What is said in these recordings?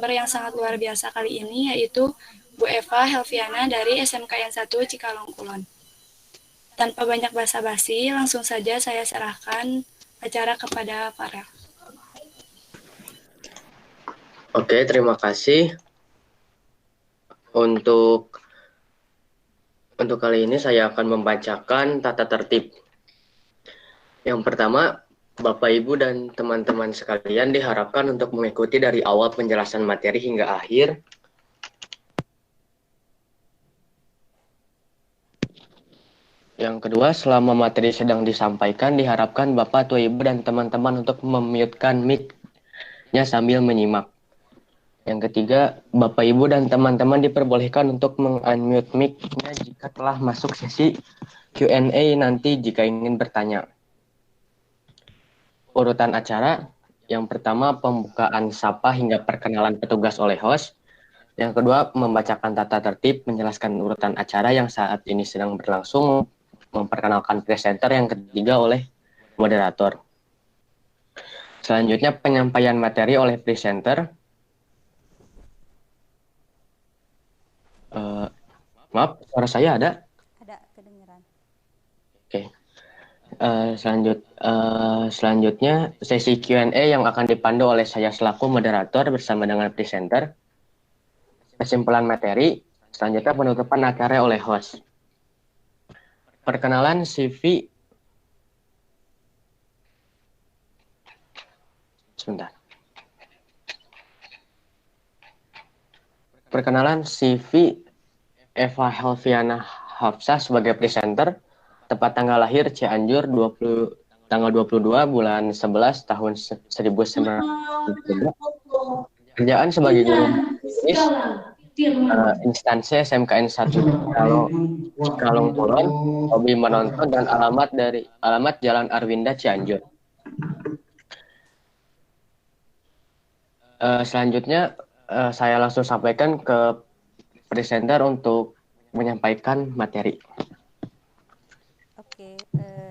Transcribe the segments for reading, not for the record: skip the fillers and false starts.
narasumber yang sangat luar biasa kali ini, yaitu Bu Eva Helviana dari SMKN 1 Cikalong Kulon. Tanpa banyak basa-basi, langsung saja saya serahkan acara kepada Farel. Oke, terima kasih. Untuk kali ini saya akan membacakan tata tertib. Yang pertama, Bapak, Ibu, dan teman-teman sekalian diharapkan untuk mengikuti dari awal penjelasan materi hingga akhir. Yang kedua, selama materi sedang disampaikan, diharapkan Bapak, atau Ibu, dan teman-teman untuk memute-kan mic-nya sambil menyimak. Yang ketiga, Bapak, Ibu, dan teman-teman diperbolehkan untuk meng-unmute mic-nya jika telah masuk sesi Q&A nanti jika ingin bertanya. Urutan acara, yang pertama pembukaan sapa hingga perkenalan petugas oleh host. Yang kedua, membacakan tata tertib, menjelaskan urutan acara yang saat ini sedang berlangsung, memperkenalkan presenter. Yang ketiga oleh moderator. Selanjutnya penyampaian materi oleh presenter. Maaf, suara saya ada? Ada, kedengeran. Oke. Selanjutnya sesi Q&A yang akan dipandu oleh saya selaku moderator bersama dengan presenter. Kesimpulan materi, selanjutnya penutupan acara oleh host. Perkenalan CV. Sebentar. Perkenalan CV Eva Helviana Hafsah sebagai presenter. Tepat tanggal lahir Cianjur tanggal 22 bulan 11 tahun 1992. Kerjaan sebagai guru Inggris, instansi SMKN 1 Cikalong Kulon, hobi menonton, dan alamat Jalan Arwinda Cianjur. Selanjutnya saya langsung sampaikan ke presenter untuk menyampaikan materi. Oke,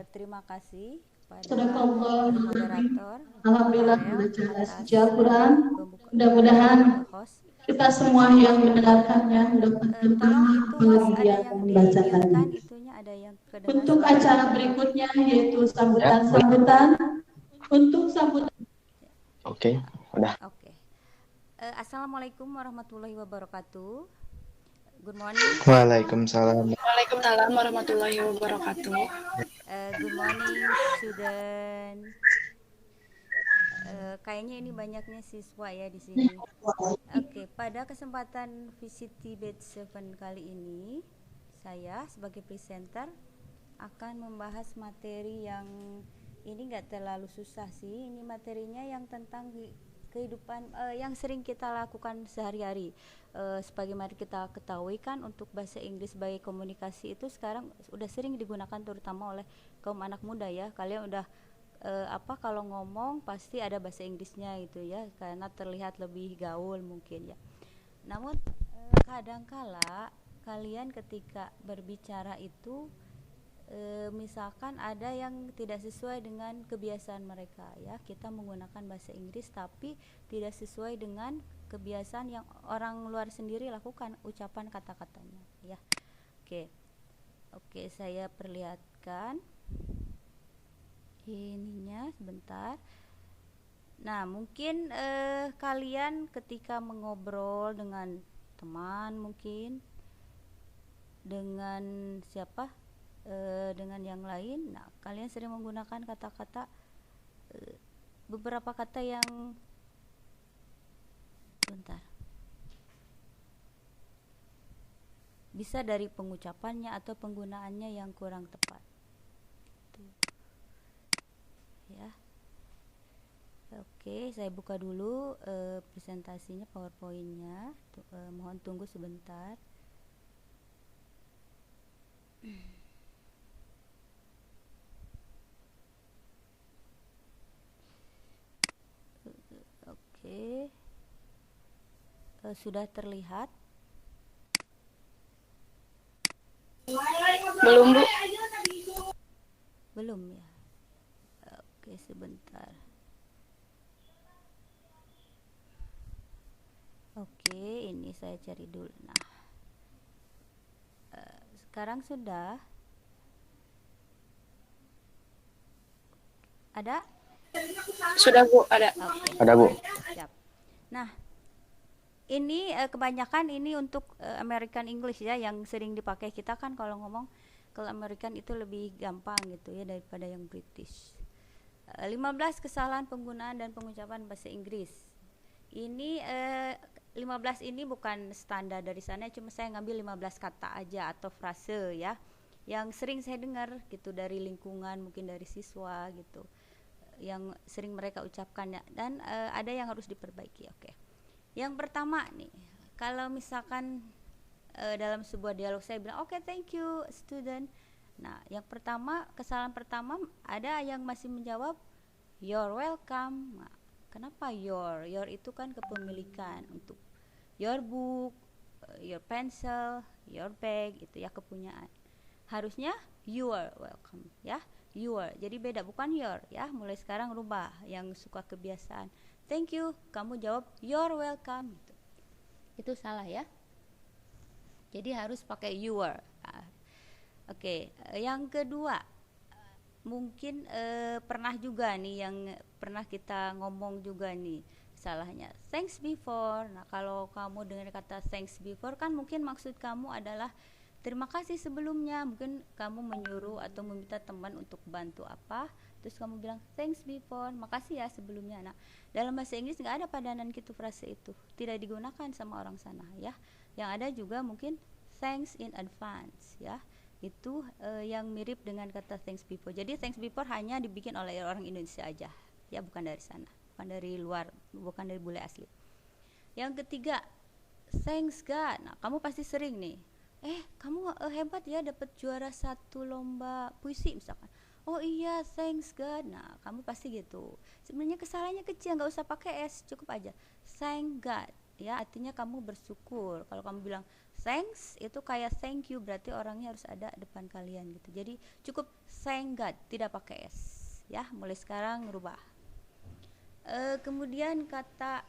terima kasih kepada moderator Alhamdulillah Farel jelas atas Al-Quran. pembuka Mudah-mudahan host. kita semua yang mendengarkannya mendapat Tolong manfaat itu host apalagi ada yang yang membacakannya. di-mute-kan, itunya ada yang kedengar Untuk suaranya. acara berikutnya yaitu Ya. sambutan-sambutan. Untuk sambutan. Oke, udah. Oke. Assalamualaikum warahmatullahi wabarakatuh. Good morning. Waalaikumsalam. Waalaikumsalam warahmatullahi wabarakatuh. Good morning student. Kayaknya ini banyaknya siswa ya di sini. Oke, pada kesempatan VCT Batch 7 kali ini, saya sebagai presenter akan membahas materi yang ini nggak terlalu susah sih. Ini materinya yang tentang kehidupan yang sering kita lakukan sehari-hari. Sebagaimana kita ketahui kan, untuk bahasa Inggris sebagai komunikasi itu sekarang udah sering digunakan terutama oleh kaum anak muda ya. Kalian udah kalau ngomong pasti ada bahasa Inggrisnya gitu ya, karena terlihat lebih gaul mungkin ya. Namun kadangkala kalian ketika berbicara itu misalkan ada yang tidak sesuai dengan kebiasaan mereka ya, kita menggunakan bahasa Inggris tapi tidak sesuai dengan kebiasaan yang orang luar sendiri lakukan ucapan kata-katanya ya. Oke, saya perlihatkan ininya sebentar. Nah, mungkin kalian ketika mengobrol dengan teman, mungkin dengan siapa, dengan yang lain, nah kalian sering menggunakan kata-kata, beberapa kata yang bisa dari pengucapannya atau penggunaannya yang kurang tepat ya. Oke, saya buka dulu presentasinya, PowerPoint-nya. Mohon tunggu sebentar. Oke, sudah terlihat? Belum, Bu. Belum ya. Oke, sebentar. ini saya cari dulu. Nah, sekarang sudah ada? Sudah Bu, ada. Oke. Ada, Bu. Siap. Nah, ini kebanyakan ini untuk American English ya, yang sering dipakai kita kan kalau ngomong. Kalau American itu lebih gampang gitu ya daripada yang British. 15 kesalahan penggunaan dan pengucapan bahasa Inggris. Ini 15 ini bukan standar dari sana, cuma saya ngambil 15 kata aja atau frase ya, yang sering saya dengar gitu dari lingkungan, mungkin dari siswa gitu, yang sering mereka ucapkan ya, dan ada yang harus diperbaiki. Oke. Yang pertama nih, kalau misalkan dalam sebuah dialog saya bilang oke, thank you student. Nah, yang pertama, kesalahan pertama, ada yang masih menjawab you're welcome. Nah, kenapa your itu kan kepemilikan, untuk your book, your pencil, your bag, itu ya kepunyaan. Harusnya you are welcome ya, your. Jadi beda, bukan your ya. Mulai sekarang rubah yang suka kebiasaan. Thank you, kamu jawab you're welcome gitu. Itu salah ya. Jadi harus pakai your. Oke, yang kedua, mungkin pernah juga nih yang pernah kita ngomong juga nih salahnya, thanks before. Nah, kalau kamu dengar kata thanks before kan mungkin maksud kamu adalah terima kasih sebelumnya. Mungkin kamu menyuruh atau meminta teman untuk bantu apa, terus kamu bilang thanks before, makasih ya sebelumnya. Nah, dalam bahasa Inggris nggak ada padanan gitu frase itu, tidak digunakan sama orang sana ya. Yang ada juga mungkin thanks in advance ya, itu yang mirip dengan kata thanks before. Jadi thanks before hanya dibikin oleh orang Indonesia aja ya, bukan dari sana, bukan dari luar, bukan dari bule asli. Yang ketiga, thanks God. Nah, kamu pasti sering nih, kamu hebat ya dapat juara 1 lomba puisi misalkan. Oh iya, thanks God. Nah, kamu pasti gitu. Sebenarnya kesalahannya kecil, nggak usah pakai S, cukup aja thank God ya, artinya kamu bersyukur. Kalau kamu bilang thanks, itu kayak thank you, berarti orangnya harus ada depan kalian gitu. Jadi cukup thank God, tidak pakai S ya. Mulai sekarang rubah. Kemudian kata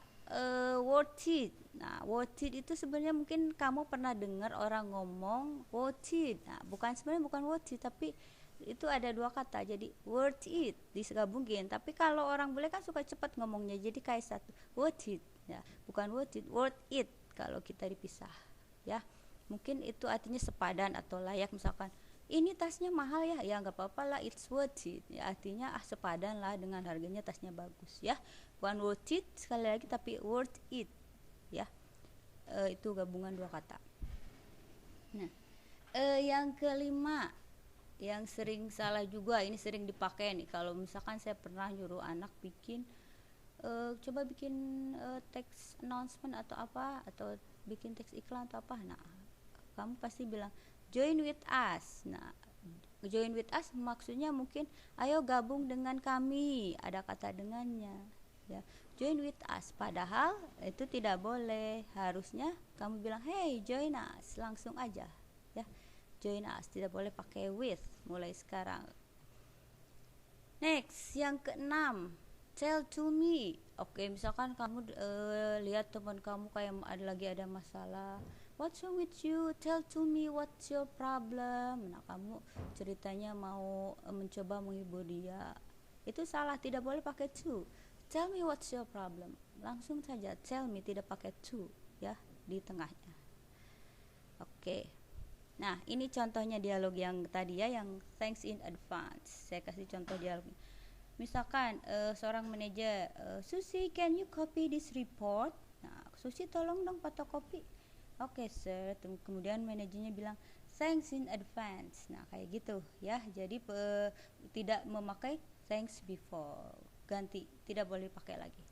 worth it. Nah, worth it itu sebenarnya mungkin kamu pernah dengar orang ngomong worth it. Nah, sebenarnya bukan worth it, tapi itu ada dua kata, jadi worth it digabungin. Tapi kalau orang bule kan suka cepat ngomongnya, jadi kayak satu, worth it ya, bukan worth it, worth it kalau kita dipisah ya. Mungkin itu artinya sepadan atau layak. Misalkan ini tasnya mahal ya, ya nggak apa-apa lah, it's worth it ya, artinya sepadan lah dengan harganya, tasnya bagus ya. Bukan worth it sekali lagi, tapi worth it ya. Itu gabungan dua kata. Nah, yang kelima, yang sering salah juga, ini sering dipakai nih. Kalau misalkan saya pernah nyuruh anak bikin coba bikin teks announcement atau apa, atau bikin teks iklan atau apa. Nah, kamu pasti bilang join with us. Nah, join with us maksudnya mungkin ayo gabung dengan kami, ada kata dengannya ya, join with us. Padahal itu tidak boleh, harusnya kamu bilang hey join us, langsung aja ya, join us, tidak boleh pakai with mulai sekarang. Next, yang keenam, tell to me. Oke, misalkan kamu lihat teman kamu kayak ada masalah, what's wrong with you, tell to me what's your problem. Nah, kamu ceritanya mau mencoba menghibur dia, itu salah, tidak boleh pakai to. Tell me what's your problem, langsung saja tell me, tidak pakai to ya di tengahnya. Oke. Nah, ini contohnya dialog yang tadi ya, yang thanks in advance. Saya kasih contoh dialognya. Misalkan seorang manajer, Susi, can you copy this report? Nah, Susi tolong dong fotokopi. Oke, sir. Kemudian manajernya bilang thanks in advance. Nah, kayak gitu ya. Jadi tidak memakai thanks before. Ganti, tidak boleh pakai lagi.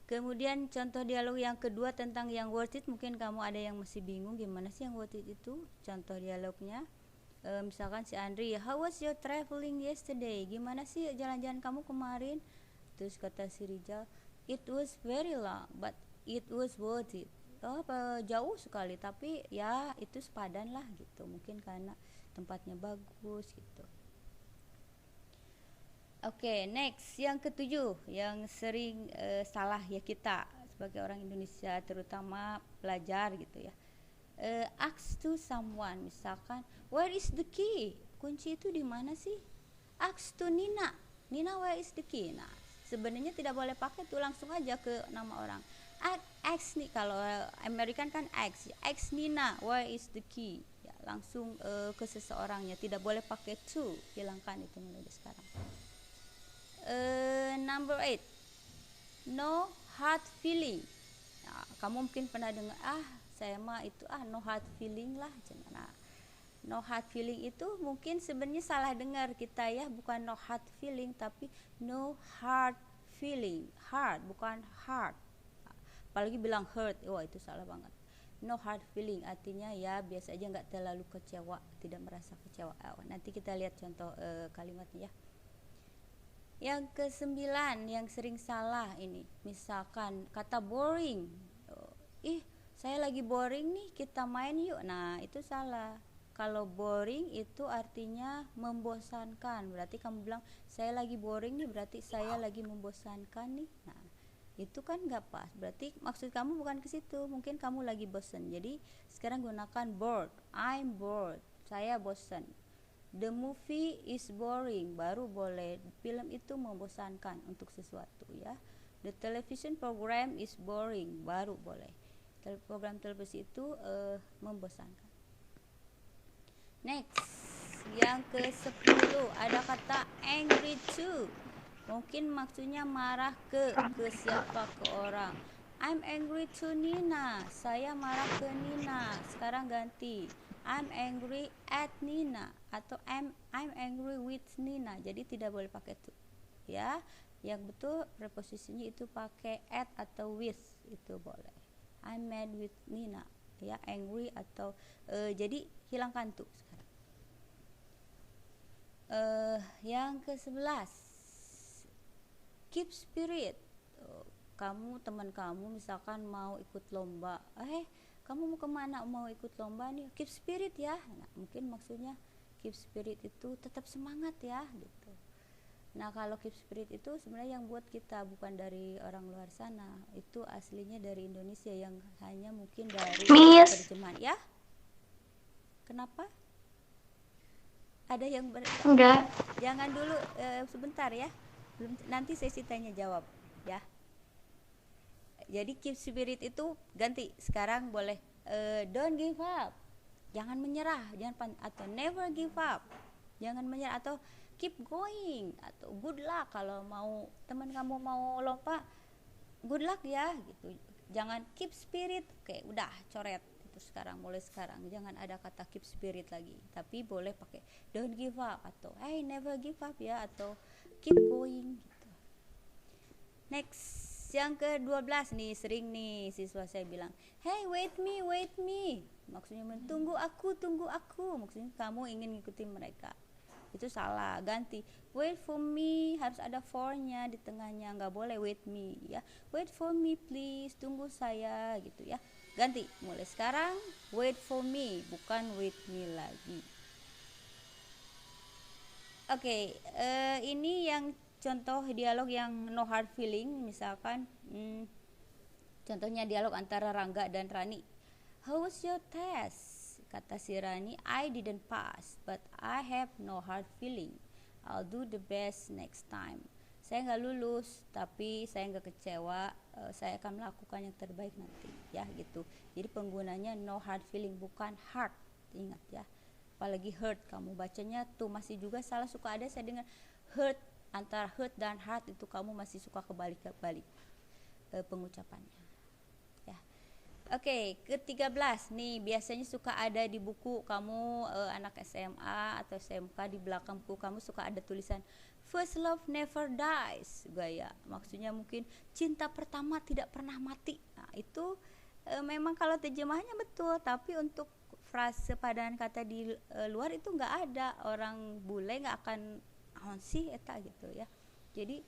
Kemudian contoh dialog yang kedua tentang yang worth it, mungkin kamu ada yang masih bingung gimana sih yang worth it itu. Contoh dialognya, misalkan si Andri, how was your traveling yesterday? Gimana sih jalan-jalan kamu kemarin? Terus kata si Rijal, it was very long but it was worth it. Jauh sekali tapi ya itu sepadan lah gitu, mungkin karena tempatnya bagus gitu. Oke, next, yang ketujuh, yang sering salah ya kita sebagai orang Indonesia, terutama pelajar gitu ya. Ask to someone, misalkan where is the key, kunci itu di mana sih? Ask to Nina, Nina where is the key. Nah, sebenarnya tidak boleh pakai tuh, langsung aja ke nama orang. Ask nih, kalau American kan ask Nina where is the key, ya, langsung ke seseorangnya, tidak boleh pakai to, hilangkan itu mulai dari sekarang. Number 8, no hard feeling. Nah, kamu mungkin pernah dengar, saya mah itu no hard feeling lah. Nah, no hard feeling itu mungkin sebenarnya salah dengar kita ya, bukan no hard feeling tapi no hard feeling. Hard bukan hard. Apalagi bilang hurt, wah itu salah banget. No hard feeling artinya ya biasa aja, nggak terlalu kecewa, tidak merasa kecewa. Nanti kita lihat contoh kalimatnya ya. Yang ke-9 yang sering salah ini, misalkan kata boring. Saya lagi boring nih, kita main yuk. Nah, itu salah. Kalau boring itu artinya membosankan. Berarti kamu bilang saya lagi boring nih, berarti saya lagi membosankan nih. Nah, itu kan nggak pas. Berarti maksud kamu bukan ke situ. Mungkin kamu lagi bosan. Jadi sekarang gunakan bored. I'm bored. Saya bosan. The movie is boring. Baru boleh. Film itu membosankan untuk sesuatu ya. The television program is boring. Baru boleh. Program televisi itu membosankan. Next, yang ke-10 ada kata angry to. Mungkin maksudnya marah ke siapa, ke orang. I'm angry to Nina. Saya marah ke Nina. Sekarang ganti. I'm angry at Nina atau I'm angry with Nina. Jadi tidak boleh pakai to. Ya, yang betul preposisinya itu pakai at atau with, itu boleh. I'm mad with Nina, ya, angry atau jadi hilangkan tuh sekarang. Yang ke-11, keep spirit. Kamu, teman kamu misalkan mau ikut lomba, kamu mau kemana, mau ikut lomba nih, keep spirit ya. Nah, mungkin maksudnya keep spirit itu tetap semangat ya gitu. Nah, kalau keep spirit itu sebenarnya yang buat kita, bukan dari orang luar sana. Itu aslinya dari Indonesia, yang hanya mungkin dari terjemahan ya. Kenapa? Ada yang Enggak. Jangan dulu, sebentar ya. Belum, nanti sesi tanya jawab ya. Jadi keep spirit itu ganti. Sekarang boleh don't give up. Jangan menyerah, atau never give up. Jangan menyerah, atau keep going, atau good luck. Kalau mau teman kamu mau lomba, good luck ya gitu. Jangan keep spirit. Oke, udah coret itu sekarang, mulai sekarang jangan ada kata keep spirit lagi, tapi boleh pakai don't give up atau never give up ya, atau keep going gitu. Next, yang ke-12 nih, sering nih siswa saya bilang, hey wait me. Maksudnya tunggu aku. Maksudnya kamu ingin ngikutin mereka. Itu salah, ganti wait for me, harus ada for-nya di tengahnya, nggak boleh wait me ya. Wait for me please, tunggu saya gitu ya. Ganti, mulai sekarang wait for me, bukan wait me lagi. Oke, ini yang contoh dialog yang no hard feeling. Misalkan contohnya dialog antara Rangga dan Rani. How was your test? Kata si Rani, I didn't pass, but I have no hard feeling. I'll do the best next time. Saya nggak lulus, tapi saya nggak kecewa. Saya akan melakukan yang terbaik nanti, ya gitu. Jadi penggunanya no hard feeling, bukan hard. Ingat ya. Apalagi hurt, kamu bacanya tuh masih juga salah. Suka ada saya dengar hurt, antara hurt dan hard itu kamu masih suka kebalik-balik pengucapannya. Oke, ke-13 nih biasanya suka ada di buku kamu, anak SMA atau SMK, di belakang buku kamu suka ada tulisan first love never dies, gaya maksudnya mungkin cinta pertama tidak pernah mati. Nah itu memang kalau terjemahnya betul, tapi untuk frase padanan kata di luar itu nggak ada. Orang bule nggak akan sih eta gitu ya. Jadi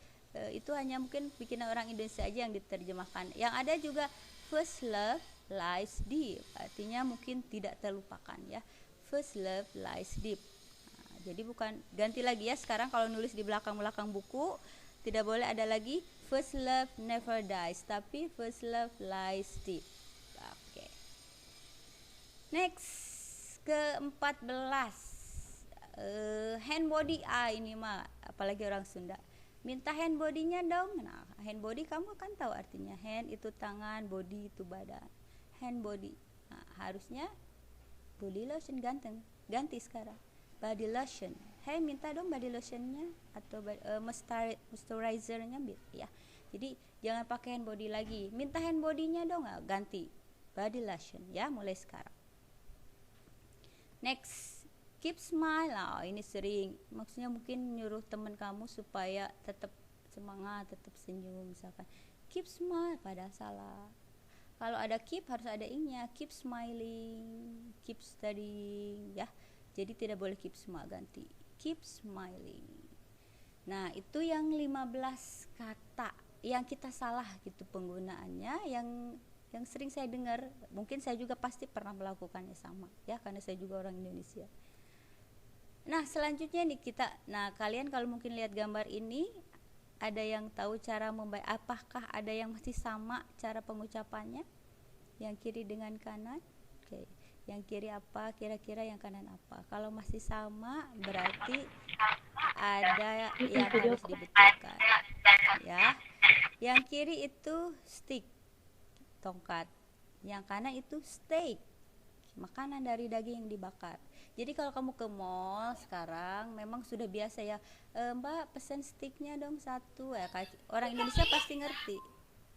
itu hanya mungkin bikinan orang Indonesia aja yang diterjemahkan. Yang ada juga first love lies deep, artinya mungkin tidak terlupakan ya. First love lies deep. Nah, jadi bukan, ganti lagi ya sekarang kalau nulis di belakang buku, Tidak boleh ada lagi first love never dies, tapi first love lies deep. Oke. Next, ke-14. Hand body, ini mah apalagi orang Sunda. Minta hand body-nya dong. Nah, hand body kamu kan tahu artinya. Hand itu tangan, body itu badan. Hand body. Nah, harusnya body lotion ganteng. Ganti sekarang. Body lotion. Hey, minta dong body lotionnya atau moisturizernya ya. Jadi jangan pakai hand body lagi. Minta hand body-nya dong, ganti body lotion ya mulai sekarang. Next, keep smile. Ini sering. Maksudnya mungkin nyuruh teman kamu supaya tetap semangat, tetap senyum misalkan. Keep smile padahal salah. Kalau ada keep harus ada ing-nya. Keep smiling, keep studying ya. Jadi tidak boleh keep smile, ganti keep smiling. Nah, itu yang 15 kata yang kita salah gitu penggunaannya, yang sering saya dengar. Mungkin saya juga pasti pernah melakukannya sama ya, karena saya juga orang Indonesia. Nah, selanjutnya nih kalian kalau mungkin lihat gambar ini, ada yang tahu cara membaca? Apakah ada yang masih sama cara pengucapannya? Yang kiri dengan kanan? Oke. Yang kiri apa, kira-kira yang kanan apa? Kalau masih sama berarti ada yang harus dibetulkan ya. Yang kiri itu stick, tongkat. Yang kanan itu steak, makanan dari daging yang dibakar. Jadi kalau kamu ke mall sekarang memang sudah biasa ya, Mbak pesen steaknya dong 1 ya. Orang Indonesia pasti ngerti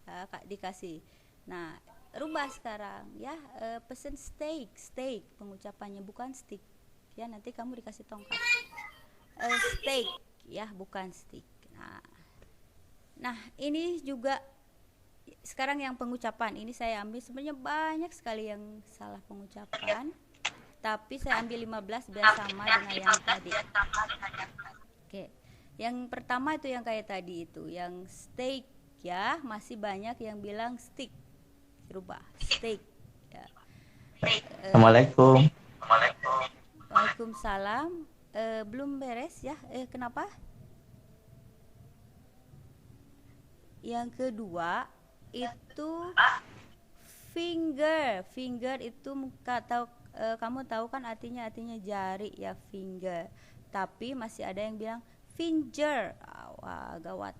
ya, Kak dikasih. Nah, rubah sekarang ya, pesen steak pengucapannya, bukan stick ya, nanti kamu dikasih tongkat. Steak ya, bukan stick. Nah ini juga sekarang yang pengucapan ini saya ambil, sebenarnya banyak sekali yang salah pengucapan, tapi saya ambil 15 biar sama dengan yang tadi. Oke, yang pertama itu yang kayak tadi itu, yang steak ya, masih banyak yang bilang stick, rubah steak ya. Assalamualaikum. Waalaikumsalam. Belum beres ya, kenapa? Yang kedua itu finger itu kamu tahu kan artinya jari ya, finger, tapi masih ada yang bilang finger. Wah, gawat,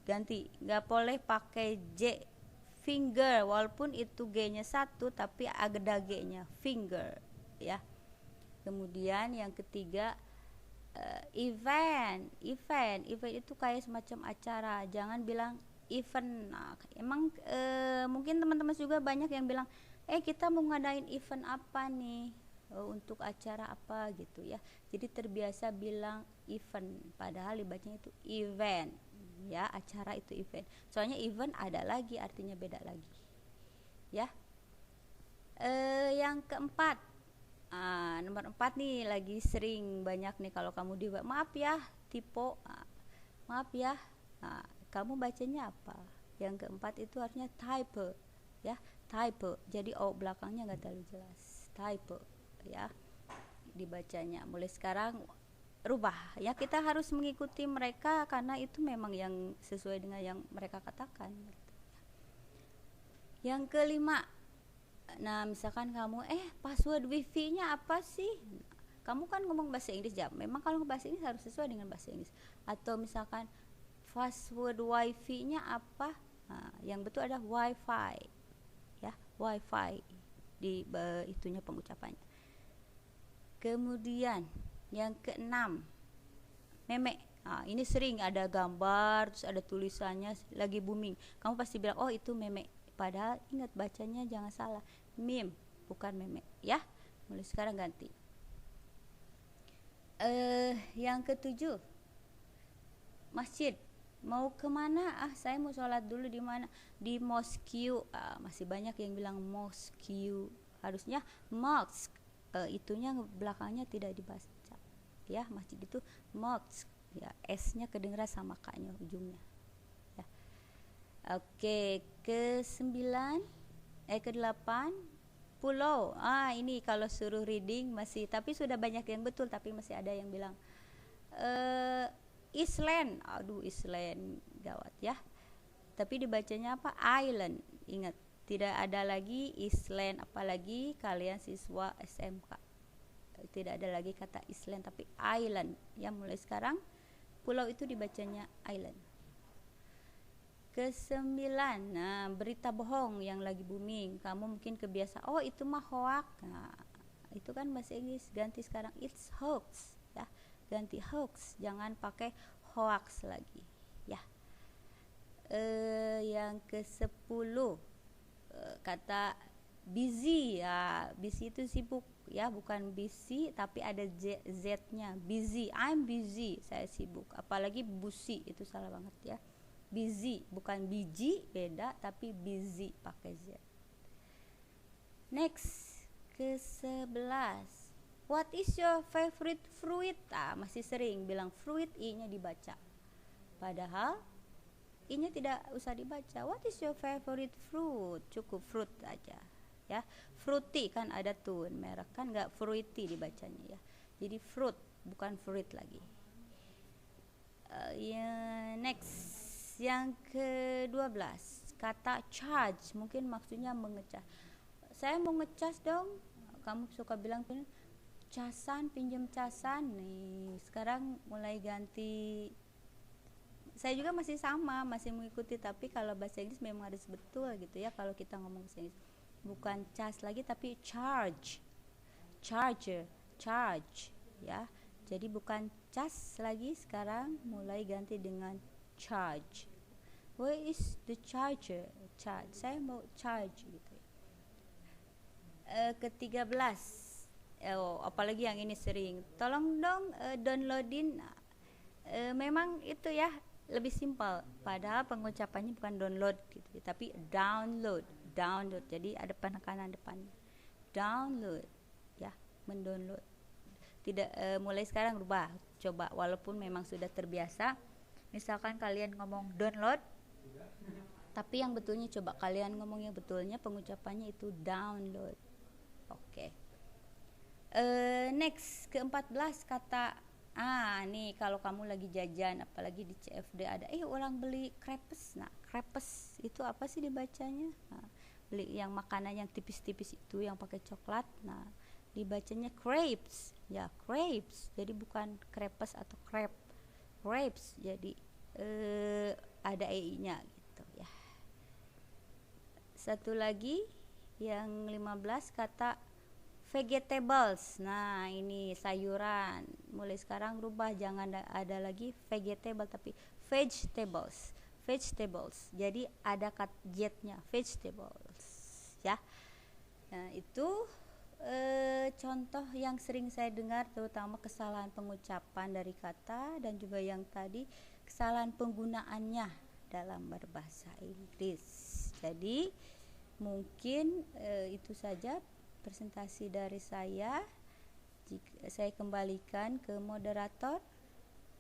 ganti, nggak boleh pakai J, finger, walaupun itu G-nya 1 tapi ada G-nya, finger ya. Kemudian yang ketiga, event itu kayak semacam acara, jangan bilang event. Nah, emang mungkin teman-teman juga banyak yang bilang kita mau ngadain event apa nih, untuk acara apa gitu ya. Jadi terbiasa bilang event, padahal dibacanya itu event ya, acara itu event. Soalnya event ada lagi artinya beda lagi ya. Yang keempat, nomor 4 nih lagi sering banyak nih kalau kamu di web, maaf ya typo, maaf ya, kamu bacanya apa? Yang keempat itu artinya type ya, type. Jadi belakangnya nggak terlalu jelas, type ya dibacanya. Mulai sekarang rubah ya, kita harus mengikuti mereka karena itu memang yang sesuai dengan yang mereka katakan. Yang kelima, nah misalkan kamu password wifi-nya apa sih? Kamu kan ngomong bahasa Inggris ya, memang kalau bahasa Inggris harus sesuai dengan bahasa Inggris. Atau misalkan password wifi-nya apa? Nah, yang betul ada wifi ya, wifi di itunya pengucapannya. Kemudian yang keenam, meme. Ini sering ada gambar terus ada tulisannya lagi booming, kamu pasti bilang oh itu meme, padahal ingat bacanya jangan salah, meme bukan meme ya. Mulai sekarang ganti. Yang ketujuh, masjid. Mau kemana? Saya mau sholat dulu di mana? Di mosque. Masih banyak yang bilang mosque, harusnya mosque. Itunya belakangnya tidak dibaca ya, masjid itu mosque ya, S-nya kedengeran sama K-nya ujungnya ya. Oke, ke-8 pulau. Ini kalau suruh reading masih, tapi sudah banyak yang betul, tapi masih ada yang bilang Island. Aduh, Island gawat ya. Tapi dibacanya apa? Island. Ingat, tidak ada lagi island, apalagi kalian siswa SMK. Tidak ada lagi kata island tapi island. Ya, mulai sekarang pulau itu dibacanya island. Kesembilan, nah berita bohong yang lagi booming. Kamu mungkin kebiasa, oh itu mah hoax. Nah, itu kan bahasa Inggris, ganti sekarang it's hoax ya. Ganti hoax, jangan pakai hoax lagi ya. Yang ke-10 kata busy ya. Busy itu sibuk ya, bukan busy tapi ada z-nya. Busy, I'm busy, saya sibuk. Apalagi busy itu salah banget ya. Busy bukan biji, beda, tapi busy pakai z. Next, ke-11. What is your favorite fruit? Masih sering bilang fruit, i-nya dibaca. Padahal i-nya tidak usah dibaca. What is your favorite fruit? Cukup fruit aja ya. Fruity kan ada tuh merek kan, nggak fruity dibacanya ya. Jadi fruit bukan fruit lagi. Next, yang ke-12 kata charge, mungkin maksudnya mengecas. Saya mau ngecas dong, kamu suka bilang casan, pinjam casan. Nih sekarang mulai ganti. Saya juga masih sama, masih mengikuti, tapi kalau bahasa Inggris memang harus betul gitu ya. Kalau kita ngomong bahasa Inggris bukan cas lagi tapi charge, charger, charge ya. Jadi bukan cas lagi, sekarang mulai ganti dengan charge. Where is the charger? Charge. Saya mau charge gitu. Ke-13. Apalagi yang ini sering. Tolong dong downloadin. Memang itu ya lebih simpel. Padahal pengucapannya bukan download gitu, tapi download. Download. Jadi ada penekanan depannya. Download ya, mendownload. Tidak mulai sekarang rubah. Coba walaupun memang sudah terbiasa. Misalkan kalian ngomong download, tapi yang betulnya coba kalian ngomong yang betulnya, pengucapannya itu download. Oke. Next, ke-14 kata nih kalau kamu lagi jajan, apalagi di CFD ada orang beli crepes. Nah, crepes itu apa sih dibacanya? Nah, beli yang makanan yang tipis-tipis itu yang pakai coklat. Nah, dibacanya crepes. Ya, crepes. Jadi bukan crepes atau crepe. Grapes, jadi ada ei-nya gitu ya. Satu lagi yang 15 kata vegetables. Nah ini sayuran, mulai sekarang rubah, jangan ada lagi vegetable tapi vegetables. Vegetables, jadi ada kat jet-nya, vegetables ya. Nah itu contoh yang sering saya dengar, terutama kesalahan pengucapan dari kata dan juga yang tadi kesalahan penggunaannya dalam berbahasa Inggris. Jadi mungkin itu saja presentasi dari saya. Jika saya kembalikan ke moderator,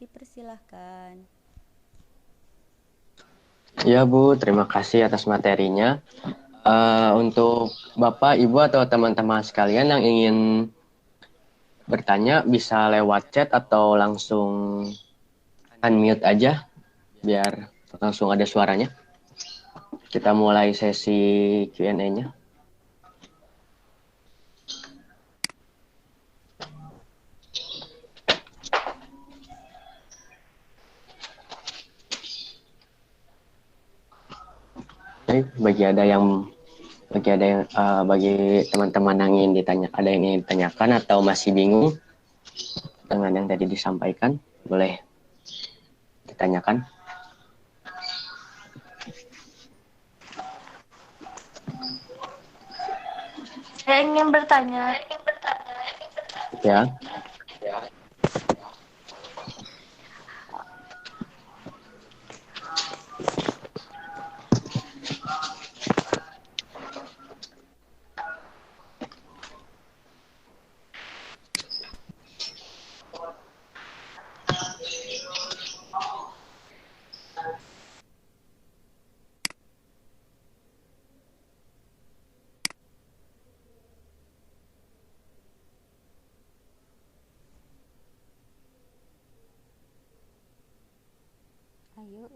dipersilahkan. Ya Bu, terima kasih atas materinya. Untuk Bapak, Ibu, atau teman-teman sekalian yang ingin bertanya bisa lewat chat atau langsung unmute aja biar langsung ada suaranya. Kita mulai sesi Q&A-nya. Bagi teman-teman yang ingin ditanyakan atau masih bingung dengan yang tadi disampaikan, boleh ditanyakan. Saya ingin bertanya. Ya.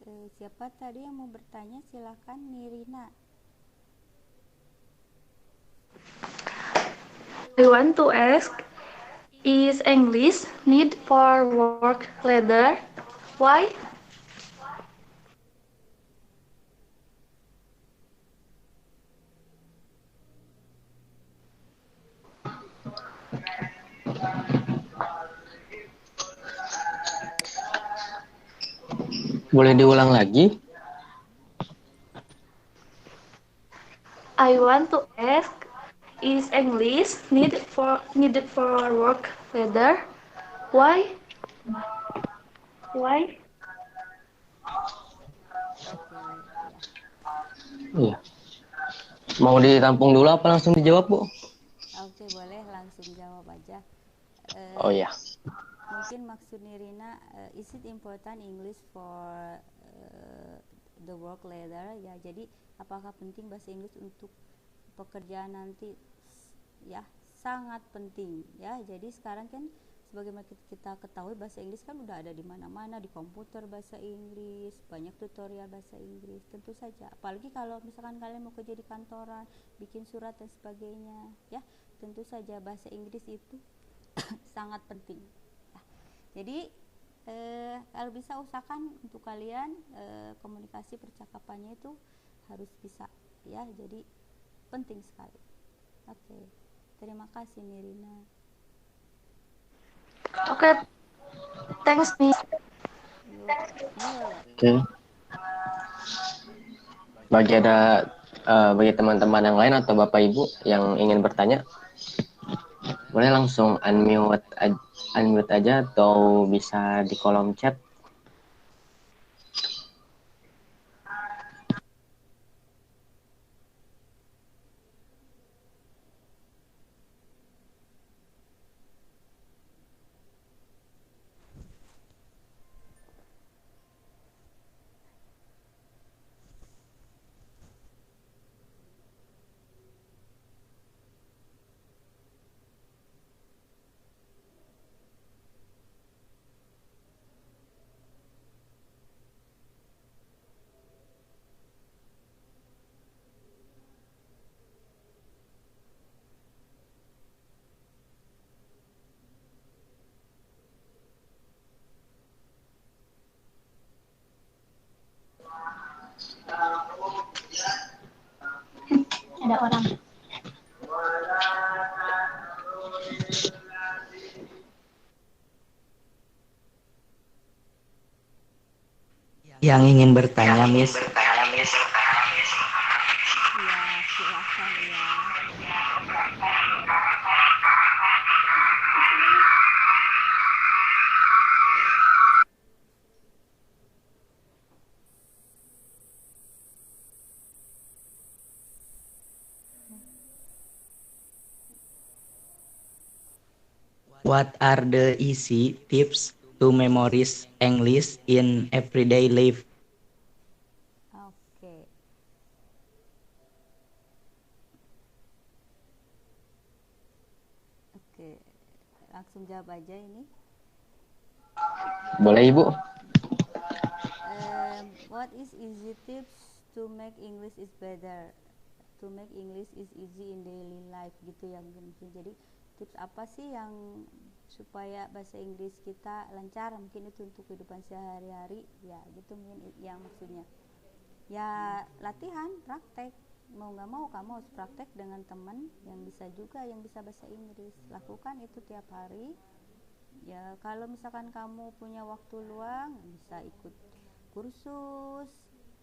Siapa tadi yang mau bertanya? Silakan Nirina. I want to ask, is English need for work later? Why? Boleh diulang lagi? I want to ask, is English needed for work later? Why? Why? Oke, ya. Iya. Mau ditampung dulu apa langsung dijawab, Bu? Oke, boleh langsung jawab aja. Oh ya. Mungkin maksud Nirina, is it important English for the work later? Ya, jadi apakah penting bahasa Inggris untuk pekerjaan nanti? Ya, sangat penting ya. Jadi sekarang kan sebagaimana kita ketahui bahasa Inggris kan udah ada di mana-mana, di komputer bahasa Inggris, banyak tutorial bahasa Inggris. Tentu saja, apalagi kalau misalkan kalian mau kerja di kantoran, bikin surat dan sebagainya, ya tentu saja bahasa Inggris itu sangat penting. Ya. Jadi kalau bisa usahakan untuk kalian komunikasi percakapannya itu harus bisa, ya. Jadi penting sekali. Oke. Terima kasih Nirina. Okay, thanks, Miss. Oke. Bagi teman-teman yang lain atau Bapak Ibu yang ingin bertanya, boleh langsung unmute aja atau bisa di kolom chat. Ada orang. Yang ingin bertanya, Miss. Ya, silakan ya. What are the easy tips to memorize English in everyday life? Oke. Oke. Langsung jawab aja ini. Boleh Ibu? What is easy tips to make English is better? To make English is easy in daily life gitu yang mungkin. Jadi tips apa sih yang supaya bahasa Inggris kita lancar, mungkin itu untuk kehidupan sehari-hari ya, gitu mungkin yang maksudnya. Ya latihan, praktek, mau nggak mau kamu harus praktek dengan teman yang bisa juga, yang bisa bahasa Inggris. Lakukan itu tiap hari ya. Kalau misalkan kamu punya waktu luang, bisa ikut kursus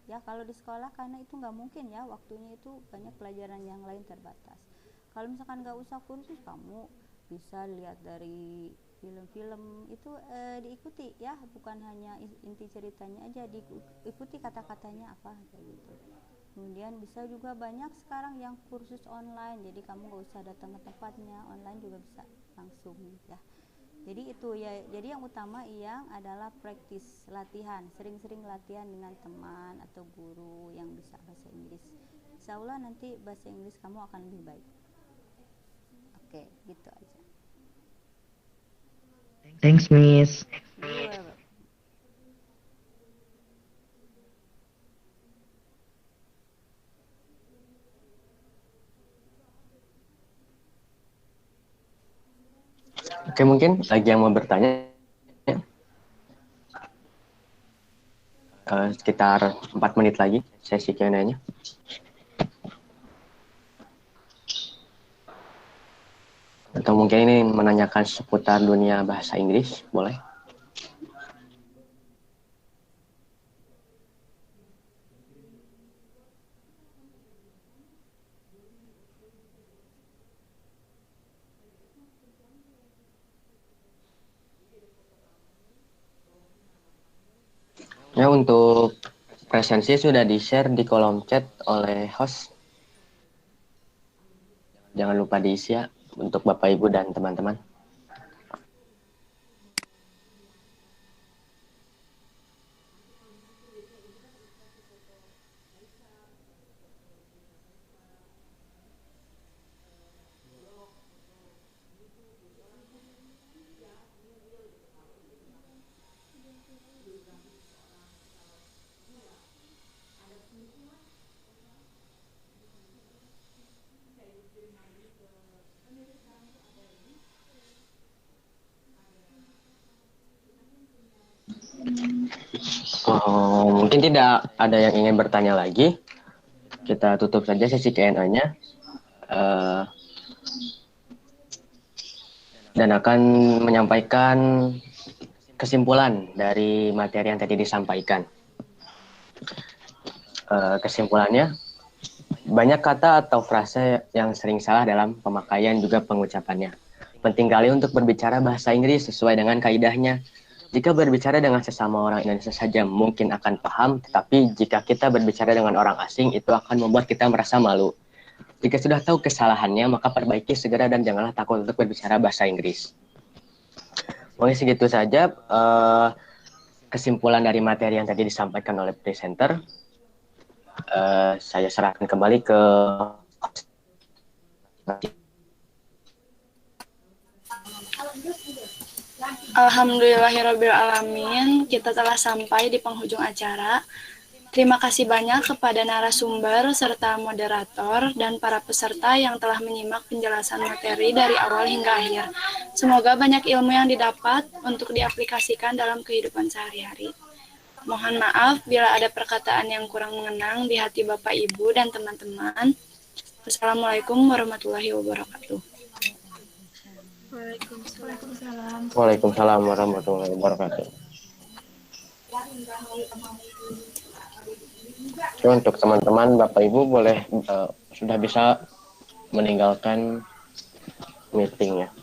ya. Kalau di sekolah karena itu nggak mungkin ya, waktunya itu banyak pelajaran yang lain terbatas. Kalau misalkan nggak usah kursus, kamu bisa lihat dari film-film itu, diikuti ya, bukan hanya inti ceritanya aja, diikuti kata-katanya apa kayak gitu. Kemudian bisa juga banyak sekarang yang kursus online, jadi kamu nggak usah datang ke tempatnya, online juga bisa langsung ya. Jadi itu ya, jadi yang utama yang adalah praktis, latihan, sering-sering latihan dengan teman atau guru yang bisa bahasa Inggris. Insya Allah nanti bahasa Inggris kamu akan lebih baik. Oke, gitu aja. Thanks, Miss. Oke, mungkin lagi yang mau bertanya. Sekitar 4 menit lagi sesi Q&A-nya. Atau mungkin ini menanyakan seputar dunia bahasa Inggris, boleh? Ya, untuk presensi sudah di-share di kolom chat oleh host. Jangan lupa diisi ya untuk Bapak Ibu dan teman-teman. Mungkin tidak ada yang ingin bertanya lagi. Kita tutup saja sesi Q&A-nya. Dan akan menyampaikan kesimpulan dari materi yang tadi disampaikan. Kesimpulannya, banyak kata atau frase yang sering salah dalam pemakaian juga pengucapannya. Penting kali untuk berbicara bahasa Inggris sesuai dengan kaidahnya. Jika berbicara dengan sesama orang Indonesia saja mungkin akan paham, tetapi jika kita berbicara dengan orang asing itu akan membuat kita merasa malu. Jika sudah tahu kesalahannya, maka perbaiki segera dan janganlah takut untuk berbicara bahasa Inggris. Mungkin segitu saja kesimpulan dari materi yang tadi disampaikan oleh presenter. Saya serahkan kembali ke Alhamdulillahirrabbilalamin, kita telah sampai di penghujung acara. Terima kasih banyak kepada narasumber serta moderator dan para peserta yang telah menyimak penjelasan materi dari awal hingga akhir. Semoga banyak ilmu yang didapat untuk diaplikasikan dalam kehidupan sehari-hari. Mohon maaf bila ada perkataan yang kurang mengenang di hati Bapak, Ibu, dan teman-teman. Wassalamualaikum warahmatullahi wabarakatuh. Waalaikumsalam warahmatullahi wabarakatuh. Untuk teman-teman, Bapak Ibu boleh sudah bisa meninggalkan meetingnya.